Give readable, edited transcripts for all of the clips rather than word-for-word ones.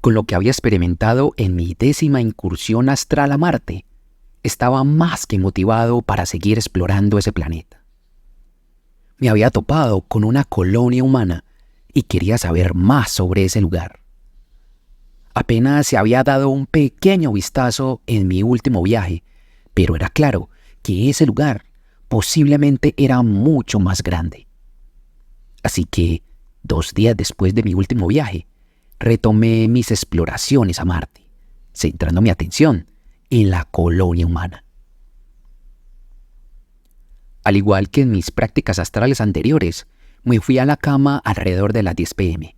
con lo que había experimentado en mi 10ª incursión astral a Marte, estaba más que motivado para seguir explorando ese planeta. Me había topado con una colonia humana y quería saber más sobre ese lugar. Apenas se había dado un pequeño vistazo en mi último viaje, pero era claro que ese lugar posiblemente era mucho más grande. Así que, 2 días después de mi último viaje, retomé mis exploraciones a Marte, centrando mi atención en la colonia humana. Al igual que en mis prácticas astrales anteriores, me fui a la cama alrededor de las 10 p.m.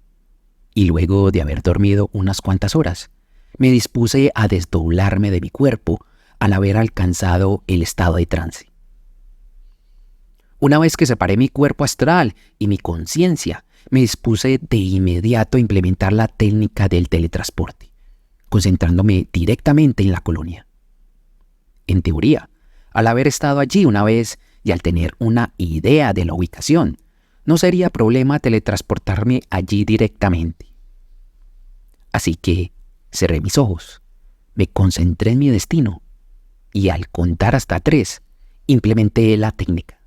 y luego de haber dormido unas cuantas horas, me dispuse a desdoblarme de mi cuerpo al haber alcanzado el estado de trance. Una vez que separé mi cuerpo astral y mi conciencia, me dispuse de inmediato a implementar la técnica del teletransporte, concentrándome directamente en la colonia. En teoría, al haber estado allí una vez y al tener una idea de la ubicación, no sería problema teletransportarme allí directamente. Así que cerré mis ojos, me concentré en mi destino y al contar hasta 3, implementé la técnica.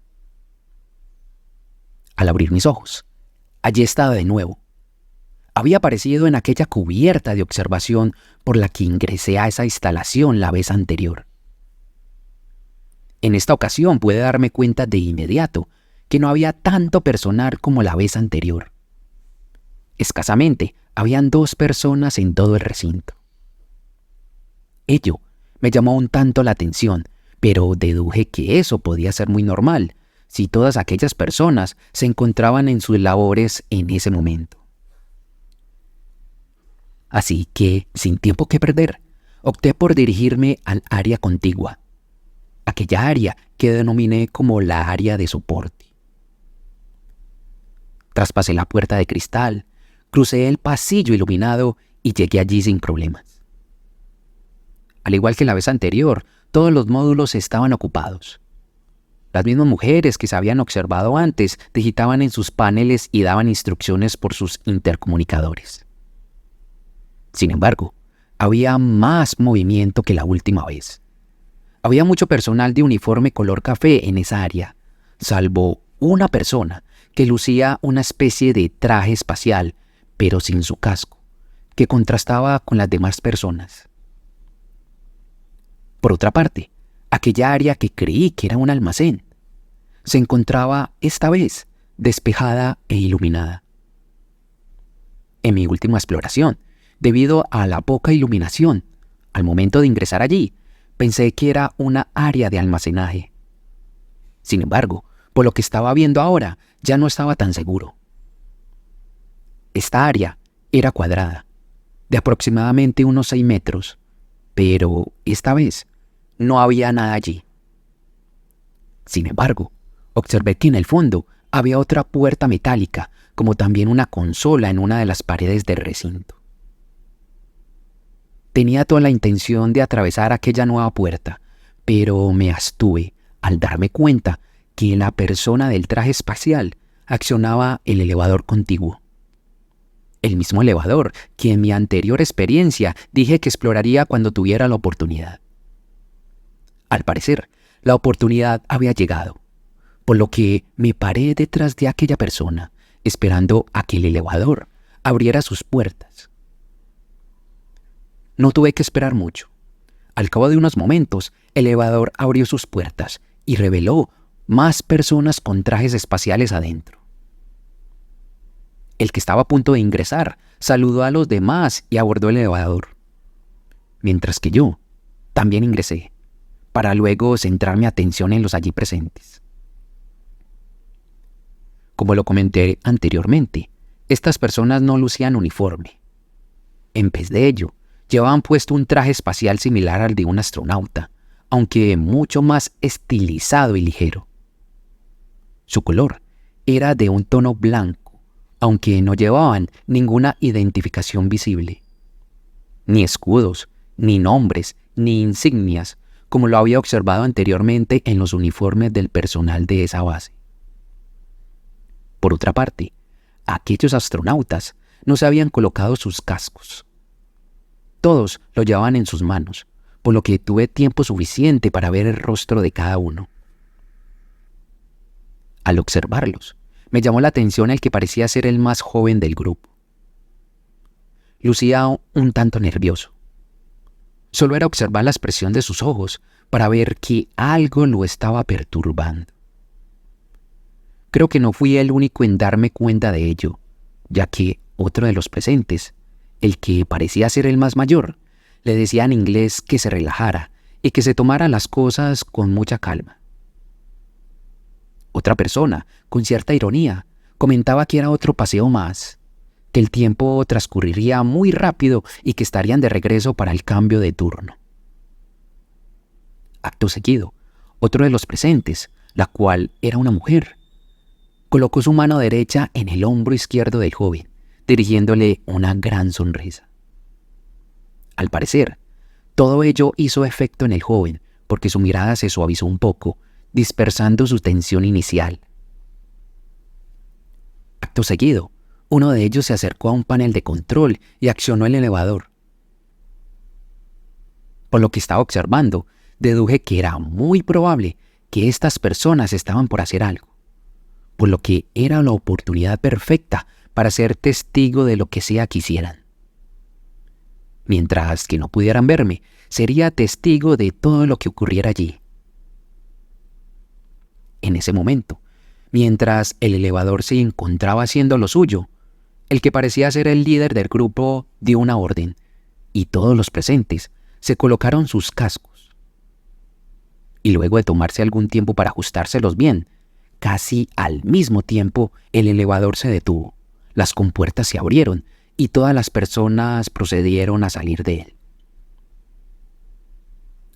Al abrir mis ojos, allí estaba de nuevo. Había aparecido en aquella cubierta de observación por la que ingresé a esa instalación la vez anterior. En esta ocasión pude darme cuenta de inmediato que no había tanto personal como la vez anterior. Escasamente habían 2 personas en todo el recinto. Ello me llamó un tanto la atención, pero deduje que eso podía ser muy normal si todas aquellas personas se encontraban en sus labores en ese momento. Así que, sin tiempo que perder, opté por dirigirme al área contigua, aquella área que denominé como la área de soporte. Traspasé la puerta de cristal, crucé el pasillo iluminado y llegué allí sin problemas. Al igual que la vez anterior, todos los módulos estaban ocupados. Las mismas mujeres que se habían observado antes digitaban en sus paneles y daban instrucciones por sus intercomunicadores. Sin embargo, había más movimiento que la última vez. Había mucho personal de uniforme color café en esa área, salvo una persona que lucía una especie de traje espacial, pero sin su casco, que contrastaba con las demás personas. Por otra parte, aquella área que creí que era un almacén se encontraba, esta vez, despejada e iluminada. En mi última exploración, debido a la poca iluminación, al momento de ingresar allí, pensé que era una área de almacenaje. Sin embargo, por lo que estaba viendo ahora, ya no estaba tan seguro. Esta área era cuadrada, de aproximadamente unos 6 metros, pero esta vez no había nada allí. Sin embargo, observé que en el fondo había otra puerta metálica, como también una consola en una de las paredes del recinto. Tenía toda la intención de atravesar aquella nueva puerta, pero me abstuve al darme cuenta que la persona del traje espacial accionaba el elevador contiguo. El mismo elevador que en mi anterior experiencia dije que exploraría cuando tuviera la oportunidad. Al parecer, la oportunidad había llegado, por lo que me paré detrás de aquella persona, esperando a que el elevador abriera sus puertas. No tuve que esperar mucho. Al cabo de unos momentos, el elevador abrió sus puertas y reveló más personas con trajes espaciales adentro. El que estaba a punto de ingresar saludó a los demás y abordó el elevador, mientras que yo también ingresé, para luego centrar mi atención en los allí presentes. Como lo comenté anteriormente, estas personas no lucían uniforme. En vez de ello, llevaban puesto un traje espacial similar al de un astronauta, aunque mucho más estilizado y ligero. Su color era de un tono blanco, aunque no llevaban ninguna identificación visible. Ni escudos, ni nombres, ni insignias, como lo había observado anteriormente en los uniformes del personal de esa base. Por otra parte, aquellos astronautas no se habían colocado sus cascos. Todos lo llevaban en sus manos, por lo que tuve tiempo suficiente para ver el rostro de cada uno. Al observarlos, me llamó la atención el que parecía ser el más joven del grupo. Lucía un tanto nervioso. Solo era observar la expresión de sus ojos para ver que algo lo estaba perturbando. Creo que no fui el único en darme cuenta de ello, ya que otro de los presentes, el que parecía ser el más mayor, le decía en inglés que se relajara y que se tomara las cosas con mucha calma. Otra persona, con cierta ironía, comentaba que era otro paseo más, que el tiempo transcurriría muy rápido y que estarían de regreso para el cambio de turno. Acto seguido, otro de los presentes, la cual era una mujer, colocó su mano derecha en el hombro izquierdo del joven, dirigiéndole una gran sonrisa. Al parecer, todo ello hizo efecto en el joven, porque su mirada se suavizó un poco, dispersando su tensión inicial. Acto seguido, uno de ellos se acercó a un panel de control y accionó el elevador. Por lo que estaba observando, deduje que era muy probable que estas personas estaban por hacer algo, por lo que era la oportunidad perfecta para ser testigo de lo que sea que hicieran. Mientras que no pudieran verme, sería testigo de todo lo que ocurriera allí. En ese momento, mientras el elevador se encontraba haciendo lo suyo, el que parecía ser el líder del grupo dio una orden, y todos los presentes se colocaron sus cascos. Y luego de tomarse algún tiempo para ajustárselos bien, casi al mismo tiempo el elevador se detuvo, las compuertas se abrieron y todas las personas procedieron a salir de él.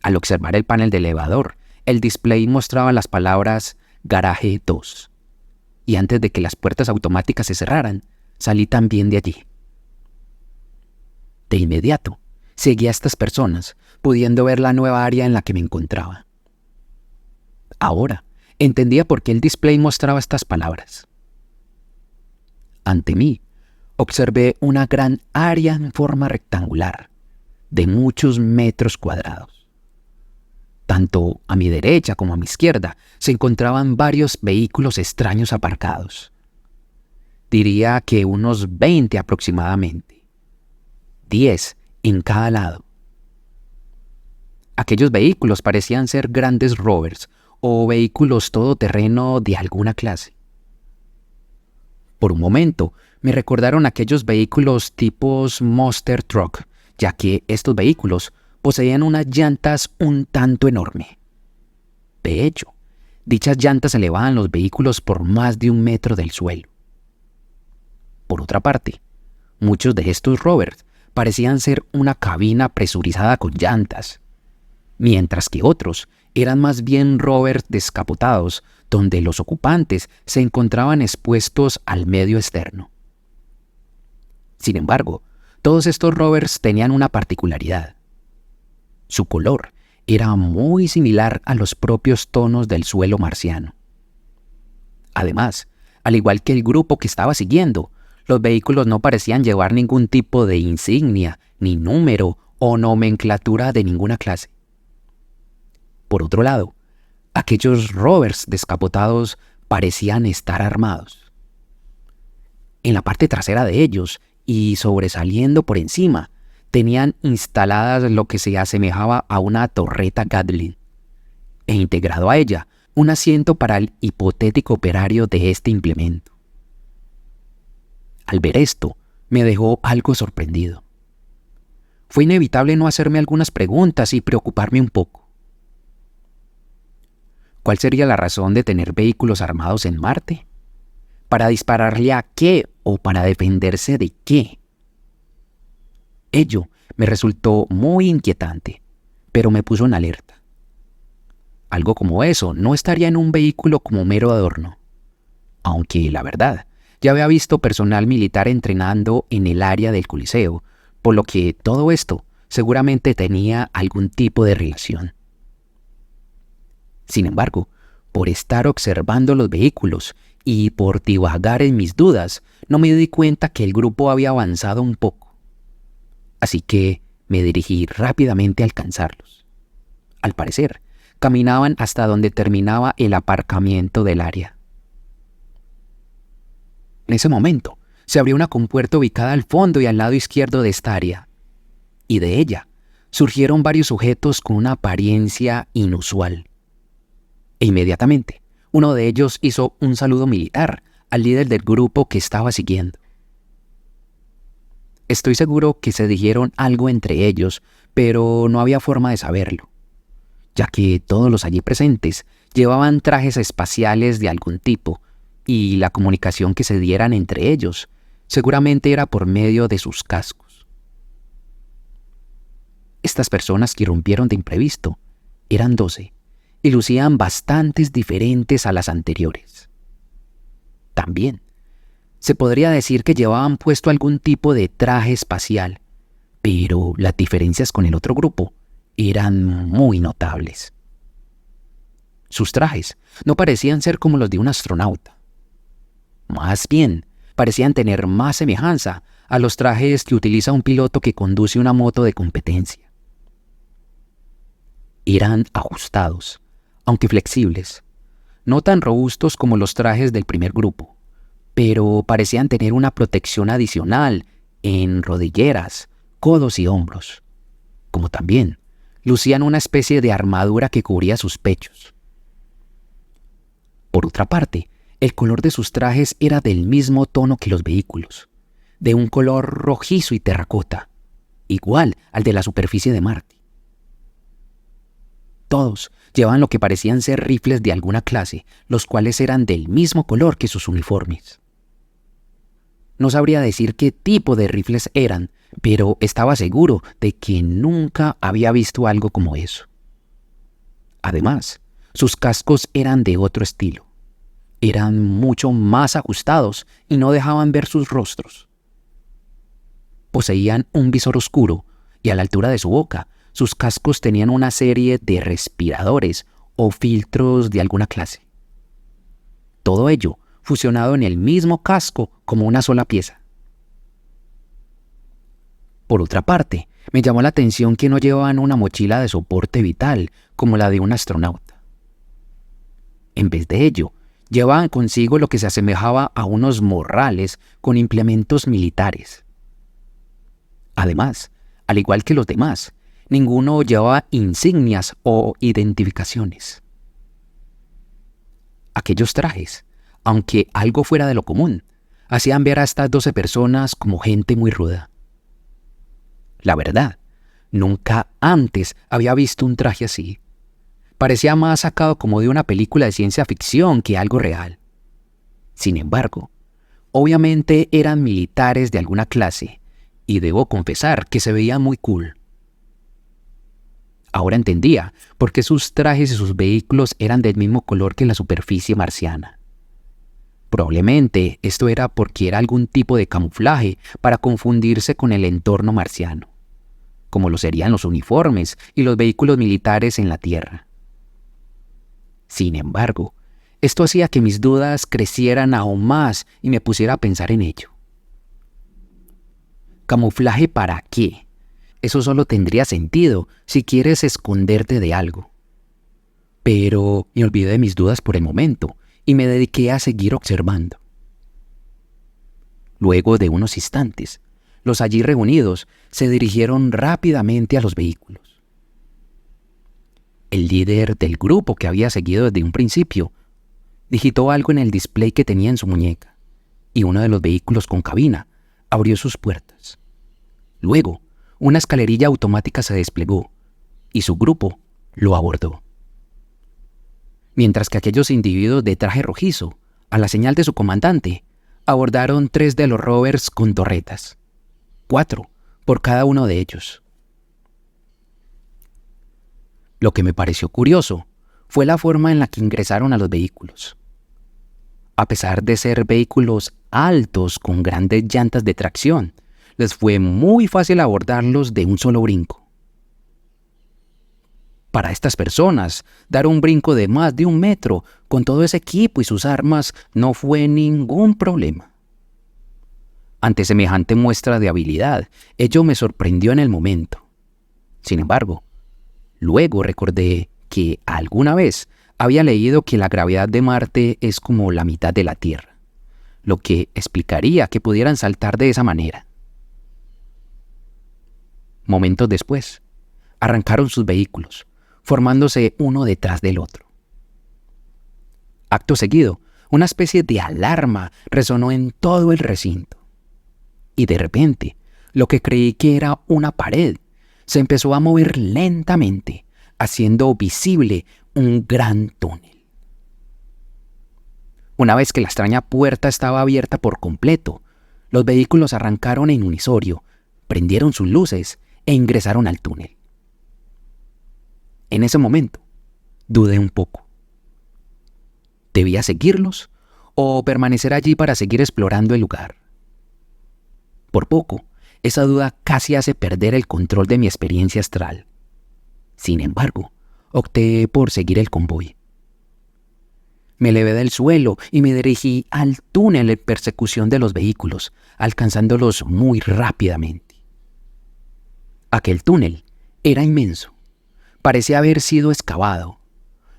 Al observar el panel del elevador, el display mostraba las palabras Garaje 2, y antes de que las puertas automáticas se cerraran, salí también de allí. De inmediato, seguí a estas personas, pudiendo ver la nueva área en la que me encontraba. Ahora, entendía por qué el display mostraba estas palabras. Ante mí, observé una gran área en forma rectangular, de muchos metros cuadrados. Tanto a mi derecha como a mi izquierda se encontraban varios vehículos extraños aparcados. Diría que unos 20 aproximadamente, 10 en cada lado. Aquellos vehículos parecían ser grandes rovers o vehículos todoterreno de alguna clase. Por un momento, me recordaron aquellos vehículos tipos Monster Truck, ya que estos vehículos poseían unas llantas un tanto enorme. De hecho, dichas llantas elevaban los vehículos por más de 1 metro del suelo. Por otra parte, muchos de estos rovers parecían ser una cabina presurizada con llantas, mientras que otros eran más bien rovers descapotados, donde los ocupantes se encontraban expuestos al medio externo. Sin embargo, todos estos rovers tenían una particularidad. Su color era muy similar a los propios tonos del suelo marciano. Además, al igual que el grupo que estaba siguiendo, los vehículos no parecían llevar ningún tipo de insignia, ni número o nomenclatura de ninguna clase. Por otro lado, aquellos rovers descapotados parecían estar armados. En la parte trasera de ellos, y sobresaliendo por encima, tenían instaladas lo que se asemejaba a una torreta Gatling, e integrado a ella un asiento para el hipotético operario de este implemento. Al ver esto, me dejó algo sorprendido. Fue inevitable no hacerme algunas preguntas y preocuparme un poco. ¿Cuál sería la razón de tener vehículos armados en Marte? ¿Para dispararle a qué o para defenderse de qué? Ello me resultó muy inquietante, pero me puso en alerta. Algo como eso no estaría en un vehículo como mero adorno, aunque, la verdad, ya había visto personal militar entrenando en el área del Coliseo, por lo que todo esto seguramente tenía algún tipo de relación. Sin embargo, por estar observando los vehículos y por divagar en mis dudas, no me di cuenta que el grupo había avanzado un poco. Así que me dirigí rápidamente a alcanzarlos. Al parecer, caminaban hasta donde terminaba el aparcamiento del área. En ese momento, se abrió una compuerta ubicada al fondo y al lado izquierdo de esta área, y de ella surgieron varios sujetos con una apariencia inusual. E inmediatamente, uno de ellos hizo un saludo militar al líder del grupo que estaba siguiendo. Estoy seguro que se dijeron algo entre ellos, pero no había forma de saberlo, ya que todos los allí presentes llevaban trajes espaciales de algún tipo, y la comunicación que se dieran entre ellos seguramente era por medio de sus cascos. Estas personas que irrumpieron de imprevisto eran 12 y lucían bastantes diferentes a las anteriores. También se podría decir que llevaban puesto algún tipo de traje espacial, pero las diferencias con el otro grupo eran muy notables. Sus trajes no parecían ser como los de un astronauta. Más bien, parecían tener más semejanza a los trajes que utiliza un piloto que conduce una moto de competencia. Eran ajustados, aunque flexibles, no tan robustos como los trajes del primer grupo, pero parecían tener una protección adicional en rodilleras, codos y hombros, como también lucían una especie de armadura que cubría sus pechos. Por otra parte, el color de sus trajes era del mismo tono que los vehículos, de un color rojizo y terracota, igual al de la superficie de Marte. Todos llevaban lo que parecían ser rifles de alguna clase, los cuales eran del mismo color que sus uniformes. No sabría decir qué tipo de rifles eran, pero estaba seguro de que nunca había visto algo como eso. Además, sus cascos eran de otro estilo. Eran mucho más ajustados y no dejaban ver sus rostros. Poseían un visor oscuro y a la altura de su boca, sus cascos tenían una serie de respiradores o filtros de alguna clase. Todo ello fusionado en el mismo casco como una sola pieza. Por otra parte, me llamó la atención que no llevaban una mochila de soporte vital como la de un astronauta. En vez de ello, llevaban consigo lo que se asemejaba a unos morrales con implementos militares. Además, al igual que los demás, ninguno llevaba insignias o identificaciones. Aquellos trajes, aunque algo fuera de lo común, hacían ver a estas 12 personas como gente muy ruda. La verdad, nunca antes había visto un traje así. Parecía más sacado como de una película de ciencia ficción que algo real. Sin embargo, obviamente eran militares de alguna clase, y debo confesar que se veían muy cool. Ahora entendía por qué sus trajes y sus vehículos eran del mismo color que la superficie marciana. Probablemente esto era porque era algún tipo de camuflaje para confundirse con el entorno marciano, como lo serían los uniformes y los vehículos militares en la Tierra. Sin embargo, esto hacía que mis dudas crecieran aún más y me pusiera a pensar en ello. ¿Camuflaje para qué? Eso solo tendría sentido si quieres esconderte de algo. Pero me olvidé de mis dudas por el momento y me dediqué a seguir observando. Luego de unos instantes, los allí reunidos se dirigieron rápidamente a los vehículos. El líder del grupo que había seguido desde un principio digitó algo en el display que tenía en su muñeca y uno de los vehículos con cabina abrió sus puertas. Luego, una escalerilla automática se desplegó y su grupo lo abordó. Mientras que aquellos individuos de traje rojizo, a la señal de su comandante, abordaron 3 de los rovers con torretas, 4 por cada uno de ellos. Lo que me pareció curioso fue la forma en la que ingresaron a los vehículos. A pesar de ser vehículos altos con grandes llantas de tracción, les fue muy fácil abordarlos de un solo brinco. Para estas personas, dar un brinco de más de 1 metro con todo ese equipo y sus armas no fue ningún problema. Ante semejante muestra de habilidad, ello me sorprendió en el momento, Sin embargo, luego recordé que alguna vez había leído que la gravedad de Marte es como la mitad de la Tierra, lo que explicaría que pudieran saltar de esa manera. Momentos después, arrancaron sus vehículos, formándose uno detrás del otro. Acto seguido, una especie de alarma resonó en todo el recinto. Y de repente, lo que creí que era una pared se empezó a mover lentamente, haciendo visible un gran túnel. Una vez que la extraña puerta estaba abierta por completo, los vehículos arrancaron en unisorio, prendieron sus luces e ingresaron al túnel. En ese momento, dudé un poco. ¿Debía seguirlos o permanecer allí para seguir explorando el lugar? Por poco, esa duda casi hace perder el control de mi experiencia astral. Sin embargo, opté por seguir el convoy. Me elevé del suelo y me dirigí al túnel en persecución de los vehículos, alcanzándolos muy rápidamente. Aquel túnel era inmenso. Parecía haber sido excavado.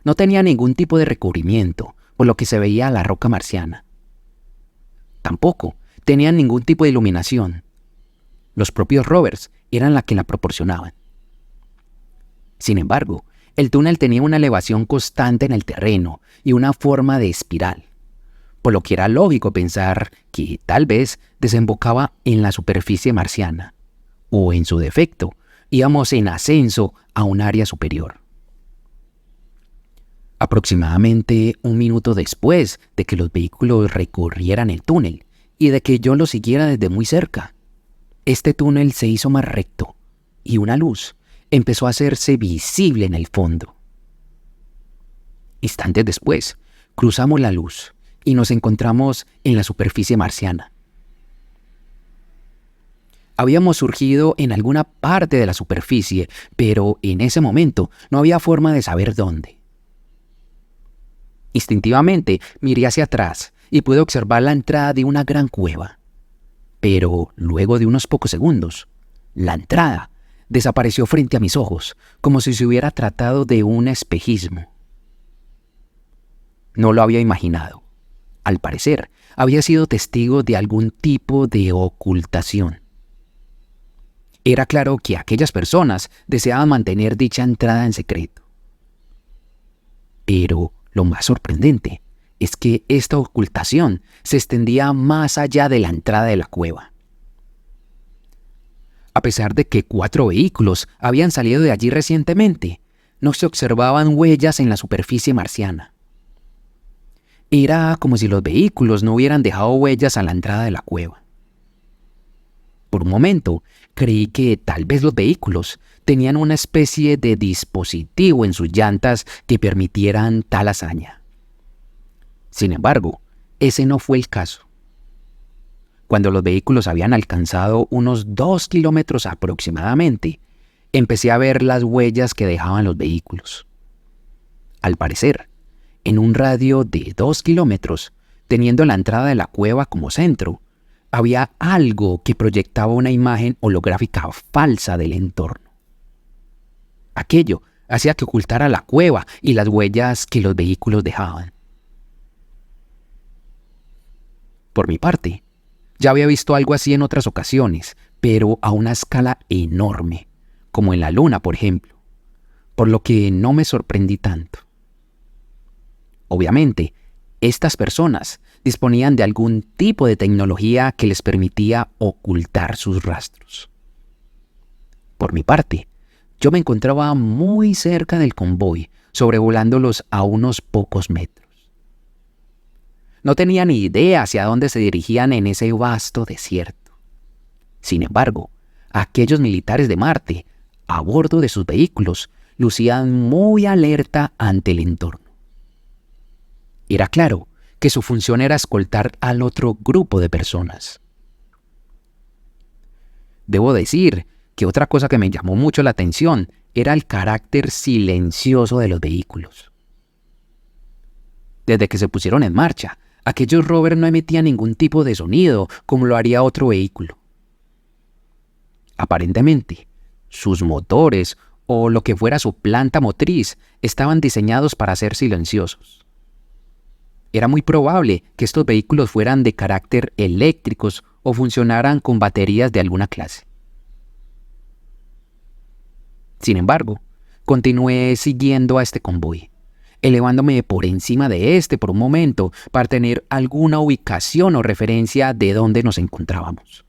No tenía ningún tipo de recubrimiento, por lo que se veía la roca marciana. Tampoco tenía ningún tipo de iluminación. Los propios rovers eran la que la proporcionaban. Sin embargo, el túnel tenía una elevación constante en el terreno y una forma de espiral, por lo que era lógico pensar que tal vez desembocaba en la superficie marciana, o en su defecto, íbamos en ascenso a un área superior. Aproximadamente un minuto después de que los vehículos recorrieran el túnel y de que yo lo siguiera desde muy cerca, este túnel se hizo más recto y una luz empezó a hacerse visible en el fondo. Instantes después, cruzamos la luz y nos encontramos en la superficie marciana. Habíamos surgido en alguna parte de la superficie, pero en ese momento no había forma de saber dónde. Instintivamente miré hacia atrás y pude observar la entrada de una gran cueva. Pero luego de unos pocos segundos, la entrada desapareció frente a mis ojos, como si se hubiera tratado de un espejismo. No lo había imaginado. Al parecer, había sido testigo de algún tipo de ocultación. Era claro que aquellas personas deseaban mantener dicha entrada en secreto. Pero lo más sorprendente es que esta ocultación se extendía más allá de la entrada de la cueva. A pesar de que 4 vehículos habían salido de allí recientemente, no se observaban huellas en la superficie marciana. Era como si los vehículos no hubieran dejado huellas a la entrada de la cueva. Por un momento, creí que tal vez los vehículos tenían una especie de dispositivo en sus llantas que permitieran tal hazaña. Sin embargo, ese no fue el caso. Cuando los vehículos habían alcanzado unos 2 kilómetros aproximadamente, empecé a ver las huellas que dejaban los vehículos. Al parecer, en un radio de 2 kilómetros, teniendo la entrada de la cueva como centro, había algo que proyectaba una imagen holográfica falsa del entorno. Aquello hacía que ocultara la cueva y las huellas que los vehículos dejaban. Por mi parte, ya había visto algo así en otras ocasiones, pero a una escala enorme, como en la Luna, por ejemplo, por lo que no me sorprendí tanto. Obviamente, estas personas disponían de algún tipo de tecnología que les permitía ocultar sus rastros. Por mi parte, yo me encontraba muy cerca del convoy, sobrevolándolos a unos pocos metros. No tenía ni idea hacia dónde se dirigían en ese vasto desierto. Sin embargo, aquellos militares de Marte, a bordo de sus vehículos, lucían muy alerta ante el entorno. Era claro que su función era escoltar al otro grupo de personas. Debo decir que otra cosa que me llamó mucho la atención era el carácter silencioso de los vehículos. Desde que se pusieron en marcha, aquellos rovers no emitían ningún tipo de sonido como lo haría otro vehículo. Aparentemente, sus motores o lo que fuera su planta motriz estaban diseñados para ser silenciosos. Era muy probable que estos vehículos fueran de carácter eléctricos o funcionaran con baterías de alguna clase. Sin embargo, continué siguiendo a este convoy, elevándome por encima de este por un momento para tener alguna ubicación o referencia de dónde nos encontrábamos.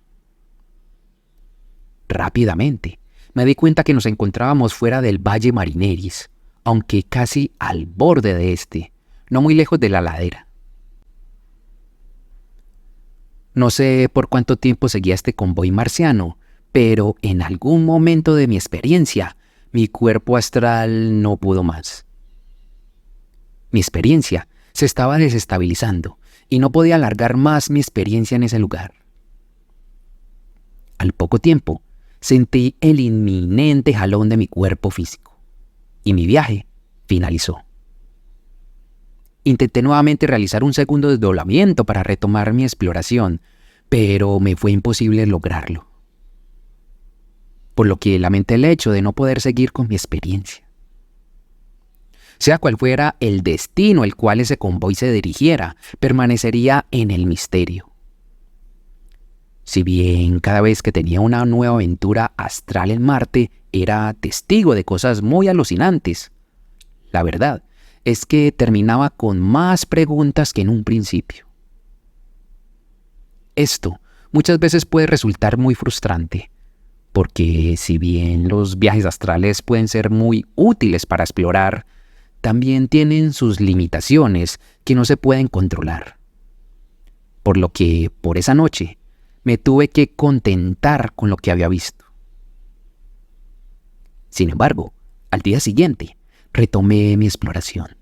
Rápidamente, me di cuenta que nos encontrábamos fuera del Valle Marineris, aunque casi al borde de este, no muy lejos de la ladera. No sé por cuánto tiempo seguía este convoy marciano, pero en algún momento de mi experiencia, mi cuerpo astral no pudo más. Mi experiencia se estaba desestabilizando y no podía alargar más mi experiencia en ese lugar. Al poco tiempo, sentí el inminente jalón de mi cuerpo físico y mi viaje finalizó. Intenté nuevamente realizar un segundo desdoblamiento para retomar mi exploración, pero me fue imposible lograrlo. Por lo que lamenté el hecho de no poder seguir con mi experiencia. Sea cual fuera el destino al cual ese convoy se dirigiera, permanecería en el misterio. Si bien cada vez que tenía una nueva aventura astral en Marte era testigo de cosas muy alucinantes, la verdad es que terminaba con más preguntas que en un principio. Esto muchas veces puede resultar muy frustrante, porque si bien los viajes astrales pueden ser muy útiles para explorar, también tienen sus limitaciones que no se pueden controlar. Por lo que, por esa noche, me tuve que contentar con lo que había visto. Sin embargo, al día siguiente, retomé mi exploración.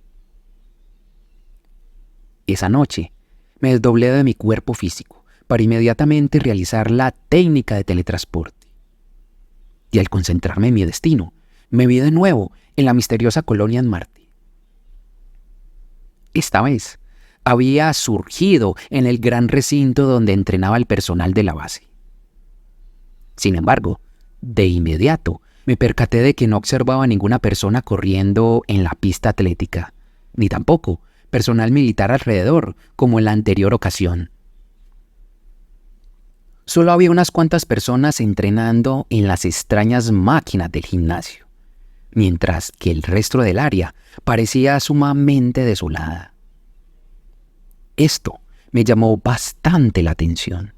Esa noche, me desdoblé de mi cuerpo físico para inmediatamente realizar la técnica de teletransporte. Y al concentrarme en mi destino, me vi de nuevo en la misteriosa colonia en Marte. Esta vez, había surgido en el gran recinto donde entrenaba el personal de la base. Sin embargo, de inmediato me percaté de que no observaba ninguna persona corriendo en la pista atlética, ni tampoco personal militar alrededor, como en la anterior ocasión. Solo había unas cuantas personas entrenando en las extrañas máquinas del gimnasio, mientras que el resto del área parecía sumamente desolada. Esto me llamó bastante la atención.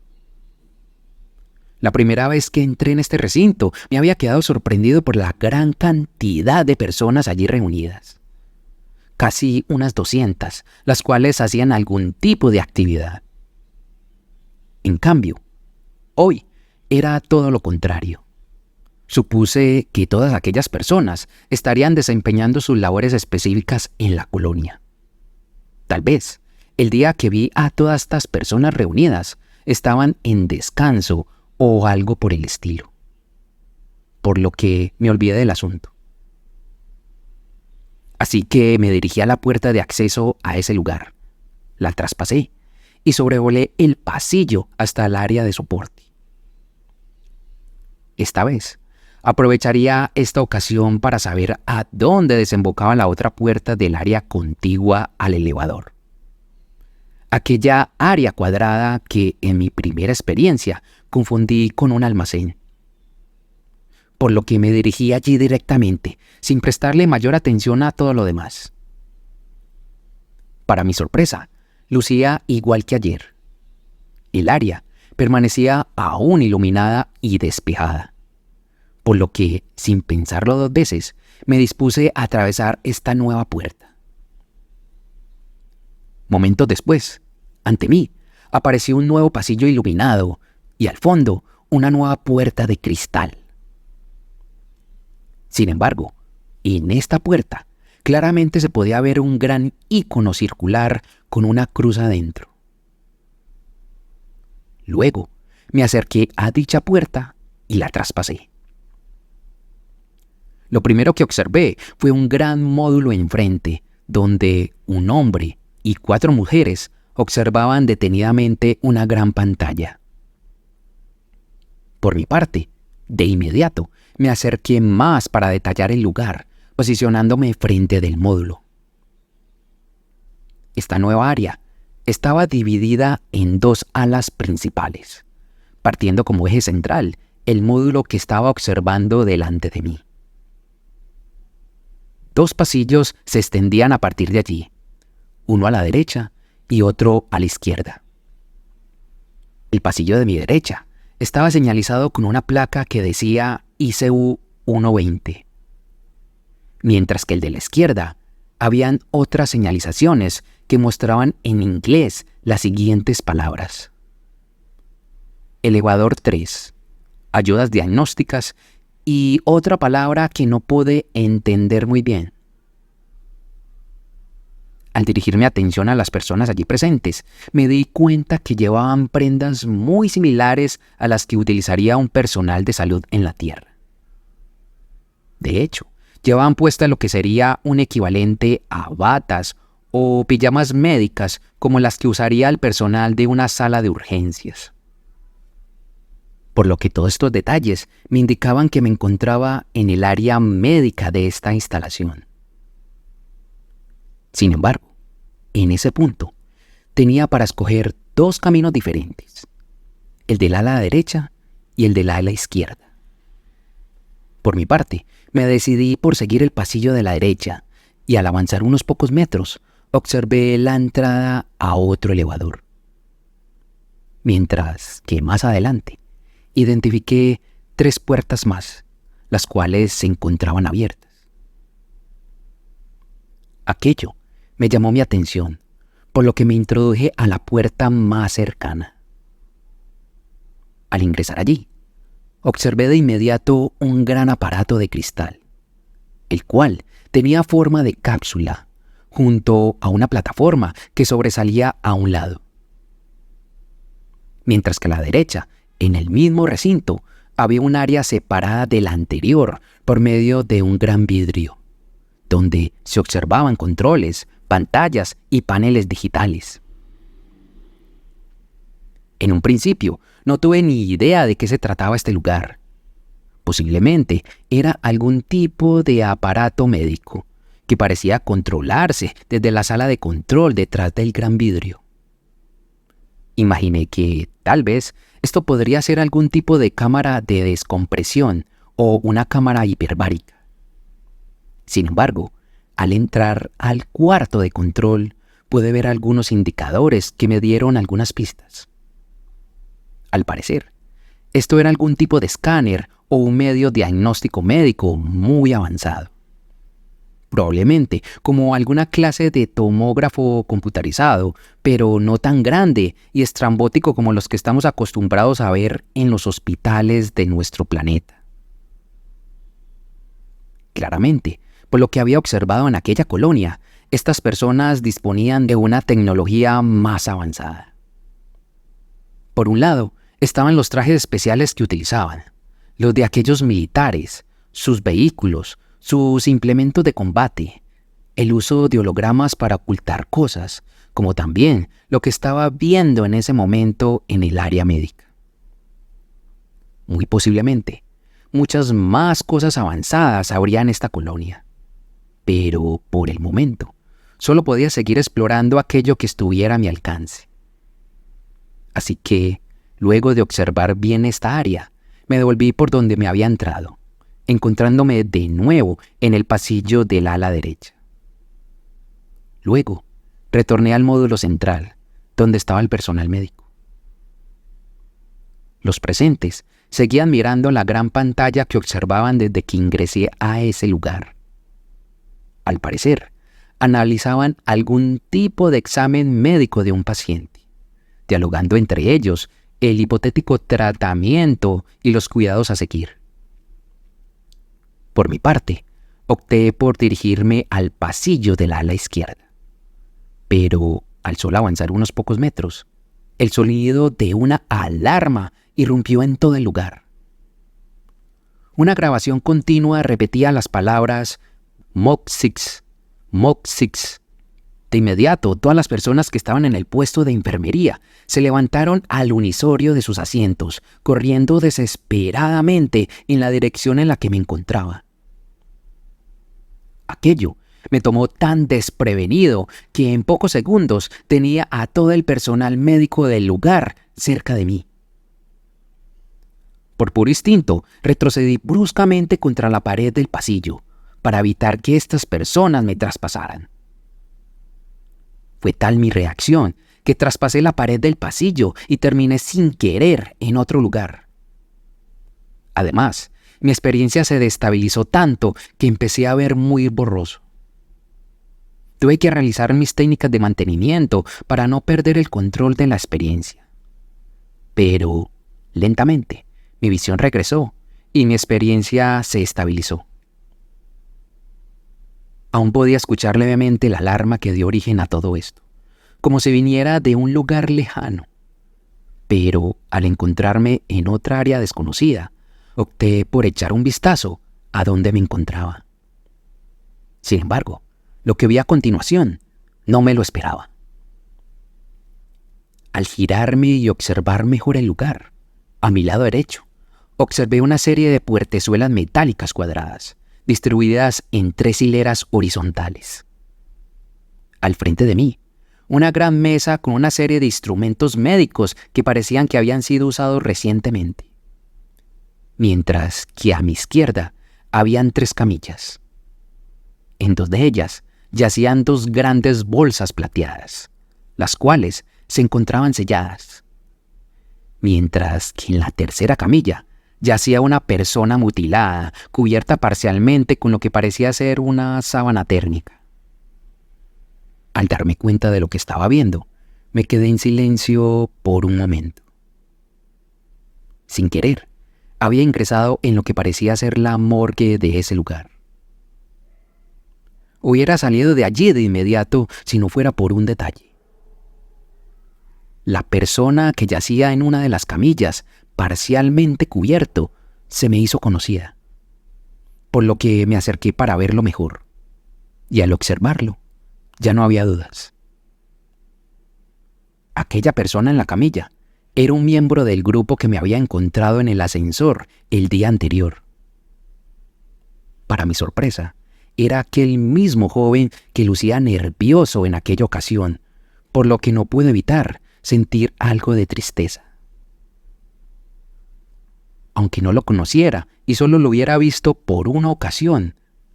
La primera vez que entré en este recinto, me había quedado sorprendido por la gran cantidad de personas allí reunidas. Casi unas 200, las cuales hacían algún tipo de actividad. En cambio, hoy era todo lo contrario. Supuse que todas aquellas personas estarían desempeñando sus labores específicas en la colonia. Tal vez, el día que vi a todas estas personas reunidas, estaban en descanso o algo por el estilo. Por lo que me olvidé del asunto. Así que me dirigí a la puerta de acceso a ese lugar. La traspasé y sobrevolé el pasillo hasta el área de soporte. Esta vez, aprovecharía esta ocasión para saber a dónde desembocaba la otra puerta del área contigua al elevador. Aquella área cuadrada que en mi primera experiencia confundí con un almacén. Por lo que me dirigí allí directamente, sin prestarle mayor atención a todo lo demás. Para mi sorpresa, lucía igual que ayer. El área permanecía aún iluminada y despejada, por lo que, sin pensarlo dos veces, me dispuse a atravesar esta nueva puerta. Momentos después, ante mí, apareció un nuevo pasillo iluminado y al fondo una nueva puerta de cristal. Sin embargo, en esta puerta claramente se podía ver un gran ícono circular con una cruz adentro. Luego me acerqué a dicha puerta y la traspasé. Lo primero que observé fue un gran módulo enfrente, donde un hombre y 4 mujeres observaban detenidamente una gran pantalla. Por mi parte, De inmediato, me acerqué más para detallar el lugar, posicionándome frente del módulo. Esta nueva área estaba dividida en dos alas principales, partiendo como eje central el módulo que estaba observando delante de mí. Dos pasillos se extendían a partir de allí, uno a la derecha y otro a la izquierda. El pasillo de mi derecha estaba señalizado con una placa que decía ICU 120, mientras que el de la izquierda habían otras señalizaciones que mostraban en inglés las siguientes palabras: elevador 3, ayudas diagnósticas y otra palabra que no pude entender muy bien. Al dirigir mi atención a las personas allí presentes, me di cuenta que llevaban prendas muy similares a las que utilizaría un personal de salud en la Tierra. De hecho, llevaban puesta lo que sería un equivalente a batas o pijamas médicas como las que usaría el personal de una sala de urgencias. Por lo que todos estos detalles me indicaban que me encontraba en el área médica de esta instalación. Sin embargo, en ese punto, tenía para escoger dos caminos diferentes, el del ala derecha y el del ala izquierda. Por mi parte, me decidí por seguir el pasillo de la derecha y al avanzar unos pocos metros, observé la entrada a otro elevador. Mientras que más adelante, identifiqué 3 puertas más, las cuales se encontraban abiertas. Aquello me llamó mi atención, por lo que me introduje a la puerta más cercana. Al ingresar allí, observé de inmediato un gran aparato de cristal, el cual tenía forma de cápsula, junto a una plataforma que sobresalía a un lado. Mientras que a la derecha, en el mismo recinto, había un área separada de la anterior por medio de un gran vidrio, donde se observaban controles, pantallas y paneles digitales. En un principio, no tuve ni idea de qué se trataba este lugar. Posiblemente era algún tipo de aparato médico que parecía controlarse desde la sala de control detrás del gran vidrio. Imaginé que, tal vez, esto podría ser algún tipo de cámara de descompresión o una cámara hiperbárica. Sin embargo, al entrar al cuarto de control, pude ver algunos indicadores que me dieron algunas pistas. Al parecer, esto era algún tipo de escáner o un medio diagnóstico médico muy avanzado. Probablemente como alguna clase de tomógrafo computarizado, pero no tan grande y estrambótico como los que estamos acostumbrados a ver en los hospitales de nuestro planeta. Claramente, por lo que había observado en aquella colonia, estas personas disponían de una tecnología más avanzada. Por un lado, estaban los trajes especiales que utilizaban, los de aquellos militares, sus vehículos, sus implementos de combate, el uso de hologramas para ocultar cosas, como también lo que estaba viendo en ese momento en el área médica. Muy posiblemente, muchas más cosas avanzadas habría en esta colonia. Pero, por el momento, solo podía seguir explorando aquello que estuviera a mi alcance. Así que, luego de observar bien esta área, me devolví por donde me había entrado, encontrándome de nuevo en el pasillo del ala derecha. Luego, retorné al módulo central, donde estaba el personal médico. Los presentes seguían mirando la gran pantalla que observaban desde que ingresé a ese lugar. Al parecer, analizaban algún tipo de examen médico de un paciente, dialogando entre ellos el hipotético tratamiento y los cuidados a seguir. Por mi parte, opté por dirigirme al pasillo del ala izquierda. Pero, al solo avanzar unos pocos metros, el sonido de una alarma irrumpió en todo el lugar. Una grabación continua repetía las palabras Mach 6, Mach 6, De inmediato, todas las personas que estaban en el puesto de enfermería se levantaron al unisorio de sus asientos, corriendo desesperadamente en la dirección en la que me encontraba. Aquello me tomó tan desprevenido que en pocos segundos tenía a todo el personal médico del lugar cerca de mí. Por puro instinto, retrocedí bruscamente contra la pared del pasillo para evitar que estas personas me traspasaran. Fue tal mi reacción que traspasé la pared del pasillo y terminé sin querer en otro lugar. Además, mi experiencia se destabilizó tanto que empecé a ver muy borroso. Tuve que realizar mis técnicas de mantenimiento para no perder el control de la experiencia. Pero, lentamente, mi visión regresó y mi experiencia se estabilizó. Aún podía escuchar levemente la alarma que dio origen a todo esto, como si viniera de un lugar lejano. Pero, al encontrarme en otra área desconocida, opté por echar un vistazo a donde me encontraba. Sin embargo, lo que vi a continuación no me lo esperaba. Al girarme y observar mejor el lugar, a mi lado derecho, observé una serie de puertezuelas metálicas cuadradas, distribuidas en 3 hileras horizontales. Al frente de mí, una gran mesa con una serie de instrumentos médicos que parecían que habían sido usados recientemente. Mientras que a mi izquierda habían 3 camillas. En 2 de ellas yacían 2 grandes bolsas plateadas, las cuales se encontraban selladas. Mientras que en la tercera camilla yacía una persona mutilada, cubierta parcialmente con lo que parecía ser una sábana térmica. Al darme cuenta de lo que estaba viendo, me quedé en silencio por un momento. Sin querer, había ingresado en lo que parecía ser la morgue de ese lugar. Hubiera salido de allí de inmediato si no fuera por un detalle. La persona que yacía en una de las camillas, parcialmente cubierto, se me hizo conocida, por lo que me acerqué para verlo mejor, y al observarlo, ya no había dudas. Aquella persona en la camilla era un miembro del grupo que me había encontrado en el ascensor el día anterior. Para mi sorpresa, era aquel mismo joven que lucía nervioso en aquella ocasión, por lo que no pude evitar sentir algo de tristeza. Aunque no lo conociera y solo lo hubiera visto por una ocasión,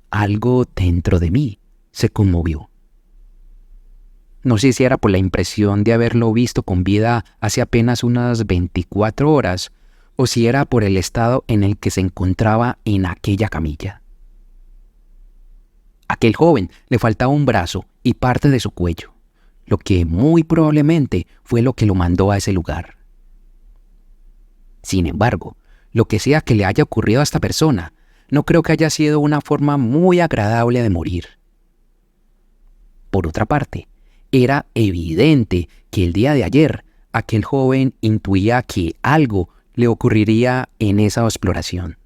algo dentro de mí se conmovió. No sé si era por la impresión de haberlo visto con vida hace apenas unas 24 horas o si era por el estado en el que se encontraba en aquella camilla. A aquel joven le faltaba un brazo y parte de su cuello, lo que muy probablemente fue lo que lo mandó a ese lugar. Sin embargo, lo que sea que le haya ocurrido a esta persona, no creo que haya sido una forma muy agradable de morir. Por otra parte, era evidente que el día de ayer aquel joven intuía que algo le ocurriría en esa exploración.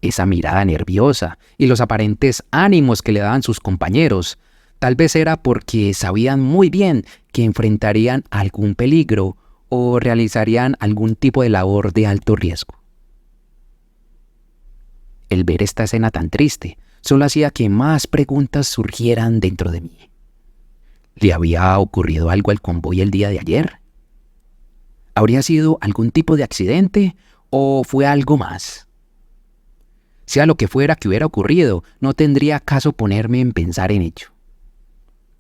Esa mirada nerviosa y los aparentes ánimos que le daban sus compañeros, tal vez era porque sabían muy bien que enfrentarían algún peligro o realizarían algún tipo de labor de alto riesgo. El ver esta escena tan triste solo hacía que más preguntas surgieran dentro de mí. ¿Le había ocurrido algo al convoy el día de ayer? ¿Habría sido algún tipo de accidente o fue algo más? Sea lo que fuera que hubiera ocurrido, no tendría caso ponerme en pensar en ello.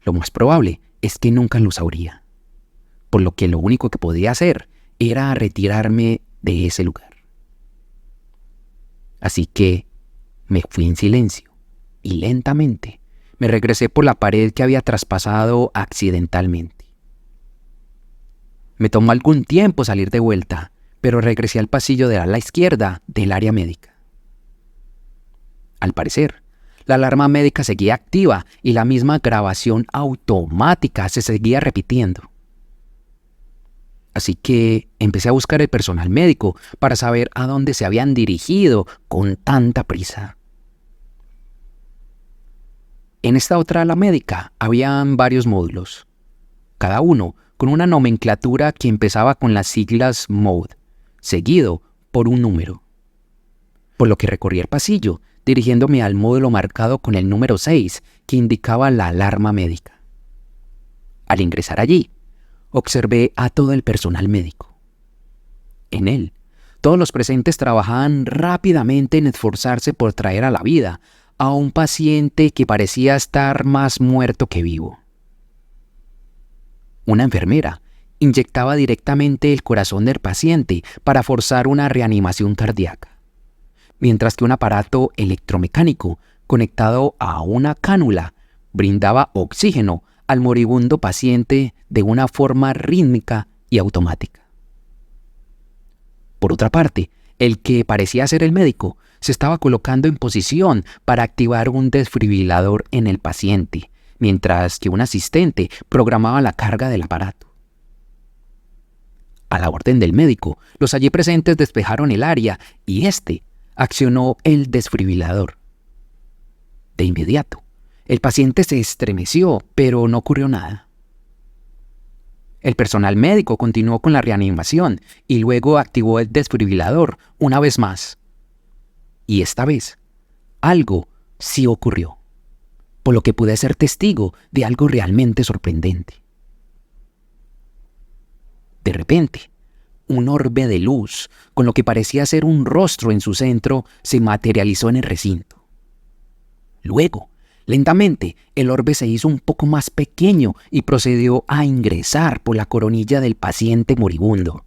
Lo más probable es que nunca lo sabría, por lo que lo único que podía hacer era retirarme de ese lugar. Así que me fui en silencio y lentamente me regresé por la pared que había traspasado accidentalmente. Me tomó algún tiempo salir de vuelta, pero regresé al pasillo de la izquierda del área médica. Al parecer, la alarma médica seguía activa y la misma grabación automática se seguía repitiendo. Así que empecé a buscar el personal médico para saber a dónde se habían dirigido con tanta prisa. En esta otra ala médica habían varios módulos, cada uno con una nomenclatura que empezaba con las siglas MODE, seguido por un número. Por lo que recorrí el pasillo, dirigiéndome al módulo marcado con el número 6, que indicaba la alarma médica. Al ingresar allí, observé a todo el personal médico. En él, todos los presentes trabajaban rápidamente en esforzarse por traer a la vida a un paciente que parecía estar más muerto que vivo. Una enfermera inyectaba directamente el corazón del paciente para forzar una reanimación cardíaca, mientras que un aparato electromecánico conectado a una cánula brindaba oxígeno al moribundo paciente de una forma rítmica y automática. Por otra parte, el que parecía ser el médico se estaba colocando en posición para activar un desfibrilador en el paciente, mientras que un asistente programaba la carga del aparato. A la orden del médico, los allí presentes despejaron el área y éste accionó el desfibrilador. De inmediato, el paciente se estremeció, pero no ocurrió nada. El personal médico continuó con la reanimación y luego activó el desfibrilador una vez más. Y esta vez, algo sí ocurrió, por lo que pude ser testigo de algo realmente sorprendente. De repente, un orbe de luz, con lo que parecía ser un rostro en su centro, se materializó en el recinto. Luego, lentamente, el orbe se hizo un poco más pequeño y procedió a ingresar por la coronilla del paciente moribundo.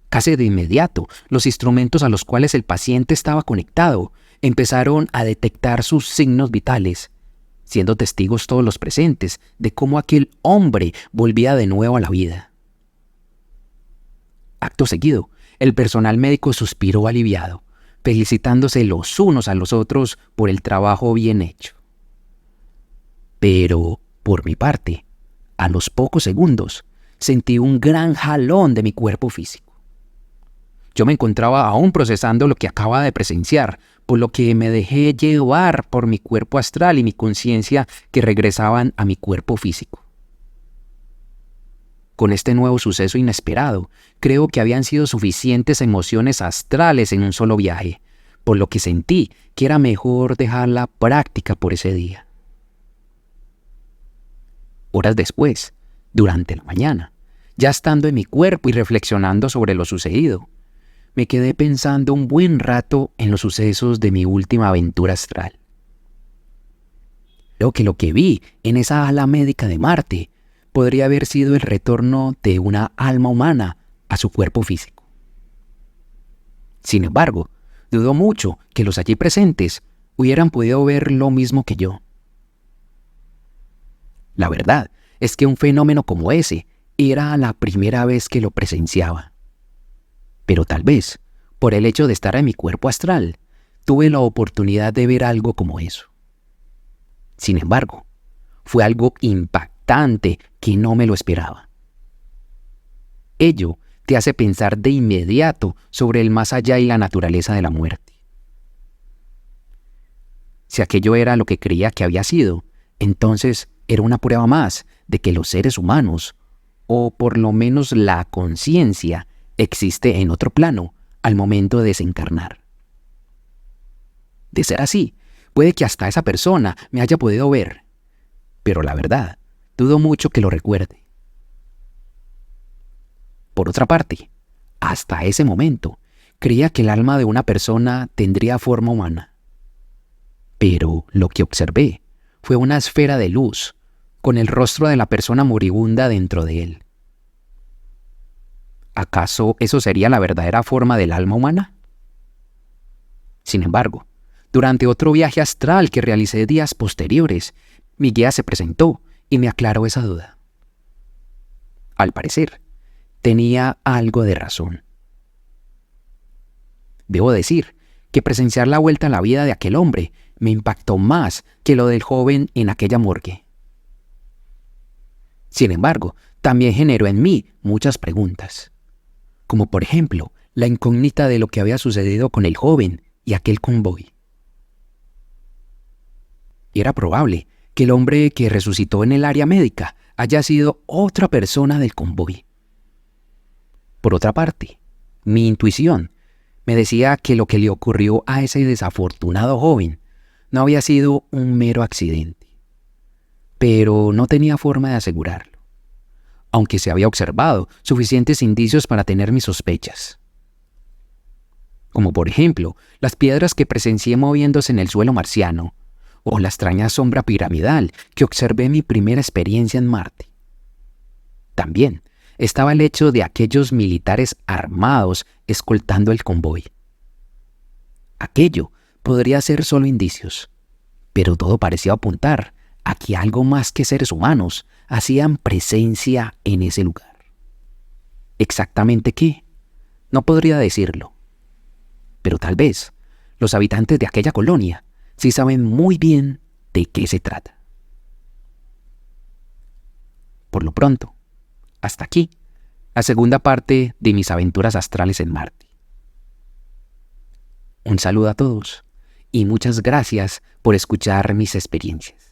Casi de inmediato, los instrumentos a los cuales el paciente estaba conectado empezaron a detectar sus signos vitales, siendo testigos todos los presentes de cómo aquel hombre volvía de nuevo a la vida. Acto seguido, el personal médico suspiró aliviado, felicitándose los unos a los otros por el trabajo bien hecho. Pero, por mi parte, a los pocos segundos, sentí un gran jalón de mi cuerpo físico. Yo me encontraba aún procesando lo que acababa de presenciar, por lo que me dejé llevar por mi cuerpo astral y mi conciencia que regresaban a mi cuerpo físico. Con este nuevo suceso inesperado, creo que habían sido suficientes emociones astrales en un solo viaje, por lo que sentí que era mejor dejar la práctica por ese día. Horas después, durante la mañana, ya estando en mi cuerpo y reflexionando sobre lo sucedido, me quedé pensando un buen rato en los sucesos de mi última aventura astral. Creo que lo que vi en esa ala médica de Marte podría haber sido el retorno de una alma humana a su cuerpo físico. Sin embargo, dudo mucho que los allí presentes hubieran podido ver lo mismo que yo. La verdad es que un fenómeno como ese era la primera vez que lo presenciaba. Pero tal vez, por el hecho de estar en mi cuerpo astral, tuve la oportunidad de ver algo como eso. Sin embargo, fue algo impactante que no me lo esperaba. Ello te hace pensar de inmediato sobre el más allá y la naturaleza de la muerte. Si aquello era lo que creía que había sido, entonces era una prueba más de que los seres humanos, o por lo menos la conciencia, existe en otro plano al momento de desencarnar. De ser así, puede que hasta esa persona me haya podido ver, pero la verdad, dudo mucho que lo recuerde. Por otra parte, hasta ese momento, creía que el alma de una persona tendría forma humana. Pero lo que observé fue una esfera de luz con el rostro de la persona moribunda dentro de él. ¿Acaso eso sería la verdadera forma del alma humana? Sin embargo, durante otro viaje astral que realicé días posteriores, mi guía se presentó y me aclaró esa duda. Al parecer, tenía algo de razón. Debo decir que presenciar la vuelta a la vida de aquel hombre me impactó más que lo del joven en aquella morgue. Sin embargo, también generó en mí muchas preguntas, como por ejemplo la incógnita de lo que había sucedido con el joven y aquel convoy. Era probable que el hombre que resucitó en el área médica haya sido otra persona del convoy. Por otra parte, mi intuición me decía que lo que le ocurrió a ese desafortunado joven no había sido un mero accidente, pero no tenía forma de asegurarlo, aunque se había observado suficientes indicios para tener mis sospechas. Como por ejemplo, las piedras que presencié moviéndose en el suelo marciano, o la extraña sombra piramidal que observé en mi primera experiencia en Marte. También estaba el hecho de aquellos militares armados escoltando el convoy. Aquello podría ser solo indicios, pero todo parecía apuntar a que algo más que seres humanos hacían presencia en ese lugar. ¿Exactamente qué? No podría decirlo, pero tal vez los habitantes de aquella colonia sí saben muy bien de qué se trata. Por lo pronto, hasta aquí la segunda parte de mis aventuras astrales en Marte. Un saludo a todos y muchas gracias por escuchar mis experiencias.